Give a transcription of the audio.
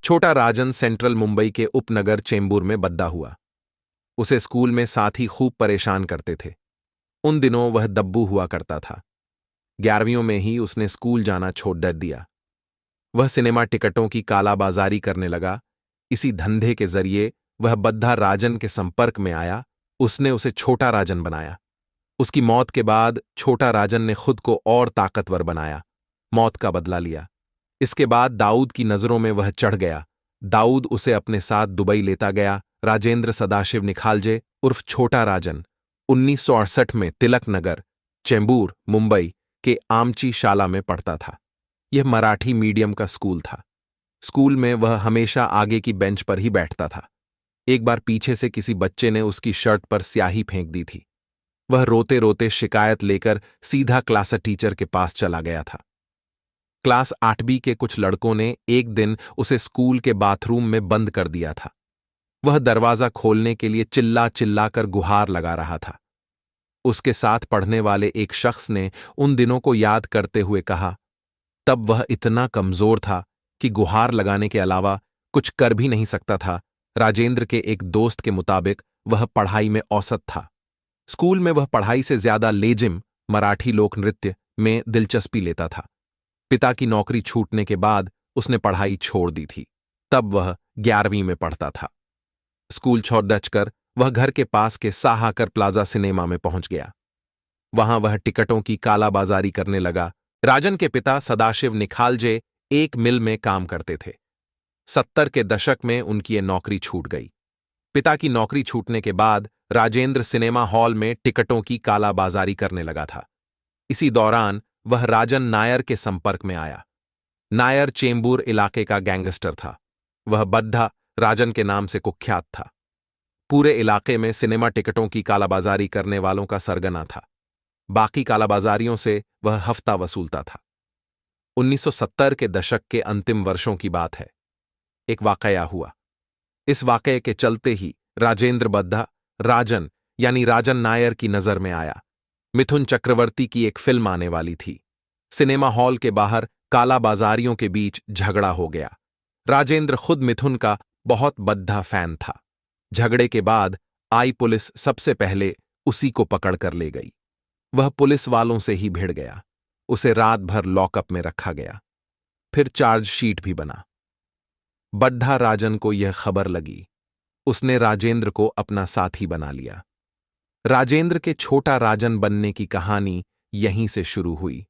छोटा राजन सेंट्रल मुंबई के उपनगर चेंबूर में बद्दा हुआ। उसे स्कूल में साथी खूब परेशान करते थे। उन दिनों वह दब्बू हुआ करता था। 11वीं में ही उसने स्कूल जाना छोड़ दिया। वह सिनेमा टिकटों की कालाबाजारी करने लगा। इसी धंधे के जरिए वह बद्धा राजन के संपर्क में आया। उसने उसे छोटा राजन बनाया। उसकी मौत के बाद छोटा राजन ने खुद को और ताकतवर बनाया, मौत का बदला लिया। इसके बाद दाऊद की नजरों में वह चढ़ गया। दाऊद उसे अपने साथ दुबई लेता गया। राजेंद्र सदाशिव निखालजे उर्फ छोटा राजन 1968 में तिलक नगर, चेंबूर, मुंबई के आमची शाला में पढ़ता था। यह मराठी मीडियम का स्कूल था। स्कूल में वह हमेशा आगे की बेंच पर ही बैठता था। एक बार पीछे से किसी बच्चे ने उसकी शर्ट पर स्याही फेंक दी थी। वह रोते रोते शिकायत लेकर सीधा क्लास टीचर के पास चला गया था। क्लास 8वीं के कुछ लड़कों ने एक दिन उसे स्कूल के बाथरूम में बंद कर दिया था। वह दरवाजा खोलने के लिए चिल्ला चिल्ला कर गुहार लगा रहा था। उसके साथ पढ़ने वाले एक शख्स ने उन दिनों को याद करते हुए कहा, तब वह इतना कमजोर था कि गुहार लगाने के अलावा कुछ कर भी नहीं सकता था। राजेंद्र के एक दोस्त के मुताबिक वह पढ़ाई में औसत था। स्कूल में वह पढ़ाई से ज्यादा लेजिम, मराठी लोक नृत्य में दिलचस्पी लेता था। पिता की नौकरी छूटने के बाद उसने पढ़ाई छोड़ दी थी। तब वह 11वीं में पढ़ता था। स्कूल छोड़ वह घर के पास के साहाकर प्लाजा सिनेमा में पहुंच गया। वहां वह टिकटों की कालाबाजारी करने लगा। राजन के पिता सदाशिव निखालजे एक मिल में काम करते थे। 70 के दशक में उनकी ये नौकरी छूट गई। पिता की नौकरी छूटने के बाद राजेंद्र सिनेमा हॉल में टिकटों की कालाबाजारी करने लगा था। इसी दौरान वह राजन नायर के संपर्क में आया। नायर चेंबूर इलाके का गैंगस्टर था। वह बद्धा राजन के नाम से कुख्यात था। पूरे इलाके में सिनेमा टिकटों की कालाबाजारी करने वालों का सरगना था। बाकी कालाबाजारियों से वह हफ्ता वसूलता था। 1970 के दशक के अंतिम वर्षों की बात है। एक वाकया हुआ। इस वाकये के चलते ही राजेंद्र बद्धा राजन यानी राजन नायर की नजर में आया। मिथुन चक्रवर्ती की एक फिल्म आने वाली थी। सिनेमा हॉल के बाहर कालाबाजारियों के बीच झगड़ा हो गया। राजेंद्र खुद मिथुन का बहुत बद्धा फैन था। झगड़े के बाद आई पुलिस सबसे पहले उसी को पकड़ कर ले गई। वह पुलिस वालों से ही भिड़ गया। उसे रात भर लॉकअप में रखा गया। फिर चार्जशीट भी बना। बद्धा राजन को यह खबर लगी। उसने राजेंद्र को अपना साथी बना लिया। राजेंद्र के छोटा राजन बनने की कहानी यहीं से शुरू हुई।